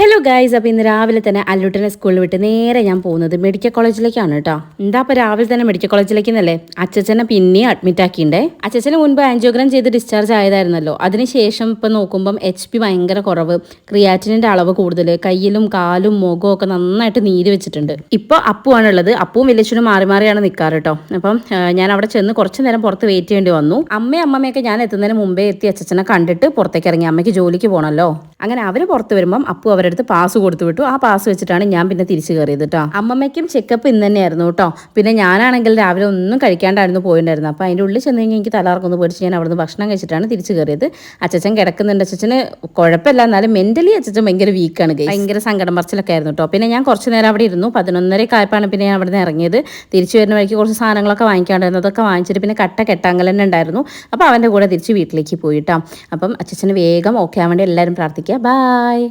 Hello guys, അപ്പോൾ ഇന്ന് രാവിലെ തന്നെ അല്ലുട്ടനെ സ്കൂളിൽ വിട്ട് നേരെ ഞാൻ പോകുന്നത് മെഡിക്കൽ കോളേജിലേക്കാണ് കേട്ടോ. എന്താ അപ്പോൾ രാവിലെ തന്നെ മെഡിക്കൽ കോളേജിലേക്ക് എന്നല്ലേ? അച്ഛനെ പിന്നെയും അഡ്മിറ്റ് ആക്കിണ്ടേ. അച്ഛന് മുൻപ് ആൻജിയോഗ്രാം ചെയ്ത് ഡിസ്ചാർജ് ആയതായിരുന്നല്ലോ. അതിനുശേഷം ഇപ്പം നോക്കുമ്പം HP ഭയങ്കര കുറവ്, ക്രിയാറ്റിനിൻ്റെ അളവ് കൂടുതൽ, കയ്യിലും കാലും മുഖവും ഒക്കെ നന്നായിട്ട് നീര് വെച്ചിട്ടുണ്ട്. ഇപ്പോൾ അപ്പുവാണുള്ളത്. അപ്പവും വലിയച്ഛനും മാറി മാറിയാണ് നിൽക്കാറ് കേട്ടോ. അപ്പം ഞാൻ അവിടെ ചെന്ന് കുറച്ച് നേരം പുറത്ത് വെയിറ്റ് ചെയ്യേണ്ടി വന്നു. അമ്മയൊക്കെ ഞാൻ എത്തുന്നതിന് മുമ്പേ എത്തി അച്ഛനെ കണ്ടിട്ട് പുറത്തേക്ക് ഇറങ്ങി. അമ്മയ്ക്ക് ജോലിക്ക് പോകണമല്ലോ. അങ്ങനെ അവർ പുറത്ത് വരുമ്പം അപ്പു അവരുടെ അടുത്ത് പാസ് കൊടുത്തു വിട്ടു. ആ പാസ് വെച്ചിട്ടാണ് ഞാൻ പിന്നെ തിരിച്ചു കയറിയത് കേട്ടോ. അമ്മമ്മയ്ക്കും ചെക്കപ്പ് ഇന്ന് തന്നെയായിരുന്നു കേട്ടോ. പിന്നെ ഞാനാണെങ്കിൽ രാവിലെ ഒന്നും കഴിക്കാണ്ടായിരുന്നു പോയിട്ടുണ്ടായിരുന്നു. അപ്പോൾ അതിൻ്റെ ഉള്ളിൽ ചെന്ന് കഴിഞ്ഞാൽ എനിക്ക് തലകറക്കൊന്ന് പേടിച്ച് ഞാൻ അവിടുന്ന് ഭക്ഷണം കഴിച്ചിട്ടാണ് തിരിച്ചു കയറിയത്. അച്ഛൻ കിടക്കുന്നുണ്ട്. അച്ഛന് കുഴപ്പമില്ല, എന്നാലും മെൻ്റലി അച്ഛൻ ഭയങ്കര വീക്കാണ്. ഭയങ്കര സങ്കടം പറച്ചിലൊക്കെ ആയിരുന്നു കേട്ടോ. പിന്നെ ഞാൻ കുറച്ച് നേരം അവിടെ ഇരുന്നു. 11:30 ആയപ്പോഴാണ് പിന്നെ ഞാൻ അവിടെ നിന്ന് ഇറങ്ങിയത്. തിരിച്ചു വരുന്ന വഴിക്ക് കുറച്ച് സാധനങ്ങളൊക്കെ വാങ്ങിക്കാണ്ടായിരുന്നു. അതൊക്കെ വാങ്ങിച്ചിട്ട് പിന്നെ കെട്ടാങ്കൽ തന്നെ ഉണ്ടായിരുന്നു. അപ്പോൾ അവൻ്റെ കൂടെ തിരിച്ച് വീട്ടിലേക്ക് പോയിട്ടാ. അപ്പം അച്ഛന് വേഗം ഓക്കെ ആവാൻ വേണ്ടി എല്ലാവരും പ്രാർത്ഥിക്കുക. ബൈ.